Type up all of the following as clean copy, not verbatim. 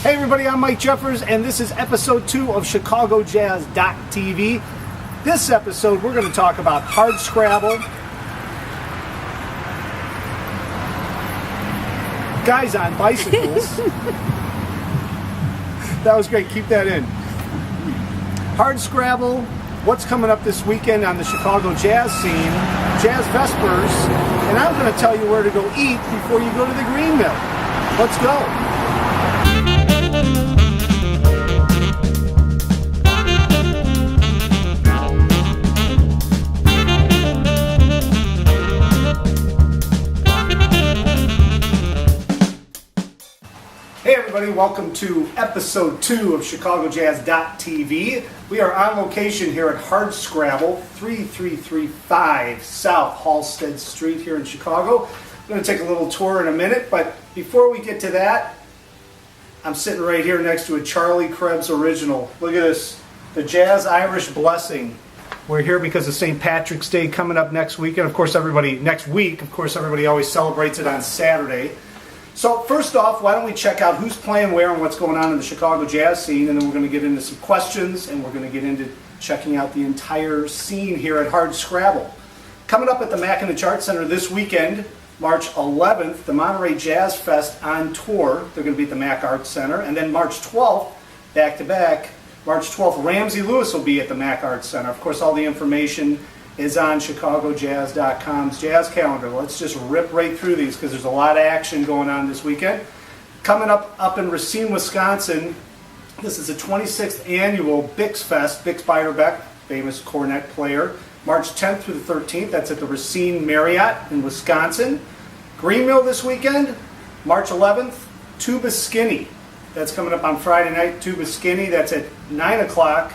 Hey everybody, I'm Mike Jeffers, and this is episode 2 of ChicagoJazz.tv. This episode, we're going to talk about hardscrabble, guys on bicycles. That was great, keep that in. Hardscrabble, what's coming up this weekend on the Chicago jazz scene, Jazz Vespers, and I'm going to tell you where to go eat before you go to the Green Mill. Let's go. Hey everybody, welcome to episode 2 of ChicagoJazz.tv. We are on location here at Hardscrabble, 3335 South Halsted Street here in Chicago. I'm going to take a little tour in a minute, but before we get to that, I'm sitting right here next to a Charlie Krebs original. Look at this, the Jazz Irish Blessing. We're here because of St. Patrick's Day coming up next week, and of course everybody always celebrates it on Saturday. So first off, why don't we check out who's playing where and what's going on in the Chicago jazz scene, and then we're going to get into some questions, and we're going to get into checking out the entire scene here at Hardscrabble. Coming up at the McAnnich Arts Center this weekend, March 11th, the Monterey Jazz Fest on tour. They're going to be at the Mac Arts Center, and then March 12th, back-to-back, March 12th, Ramsey Lewis will be at the Mac Arts Center. Of course, all the information is on ChicagoJazz.com's jazz calendar. Let's just rip right through these because there's a lot of action going on this weekend. Coming up in Racine, Wisconsin, this is the 26th annual Bix Fest. Bix Beiderbecke, famous cornet player, March 10th through the 13th. That's at the Racine Marriott in Wisconsin. Green Mill this weekend, March 11th, Tuba Skinny. That's coming up on Friday night, Tuba Skinny. That's at 9 o'clock.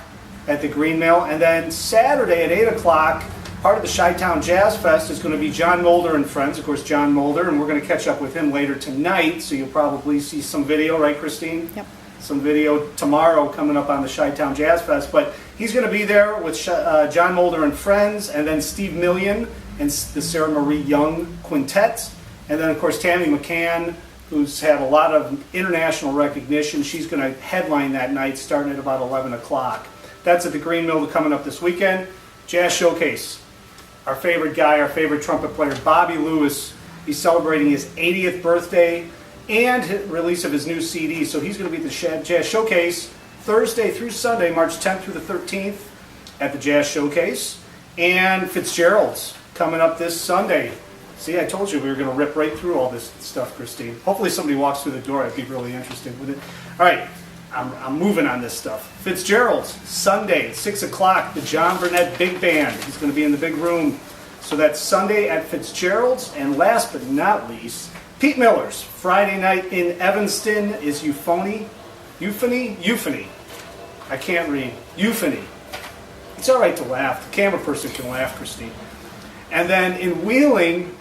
At the Green Mill, and then Saturday at 8 o'clock, part of the Chi-Town Jazz Fest is going to be John Mulder and friends, of course John Mulder, and we're going to catch up with him later tonight, so you'll probably see some video, right Christine? Yep. Some video tomorrow coming up on the Chi-Town Jazz Fest, but he's going to be there with John Mulder and friends, and then Steve Million and the Sarah Marie Young Quintet, and then of course Tammy McCann, who's had a lot of international recognition. She's going to headline that night starting at about 11 o'clock. That's at the Green Mill coming up this weekend. Jazz Showcase. Our favorite guy, our favorite trumpet player, Bobby Lewis. He's celebrating his 80th birthday and release of his new CD. So he's going to be at the Jazz Showcase Thursday through Sunday, March 10th through the 13th at the Jazz Showcase. And Fitzgeralds coming up this Sunday. See, I told you we were going to rip right through all this stuff, Christine. Hopefully somebody walks through the door. I'd be really interested with it. All right. I'm moving on this stuff. Fitzgerald's, Sunday, 6 o'clock, the John Burnett Big Band. He's going to be in the big room. So that's Sunday at Fitzgerald's. And last but not least, Pete Miller's. Friday night in Evanston is Euphony. I can't read. Euphony. It's all right to laugh. The camera person can laugh, Christine. And then in Wheeling,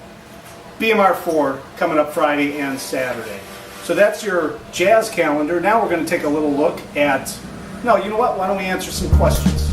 BMR 4 coming up Friday and Saturday. So that's your jazz calendar. Now we're going to take a little look at, no, you know what? Why don't we answer some questions?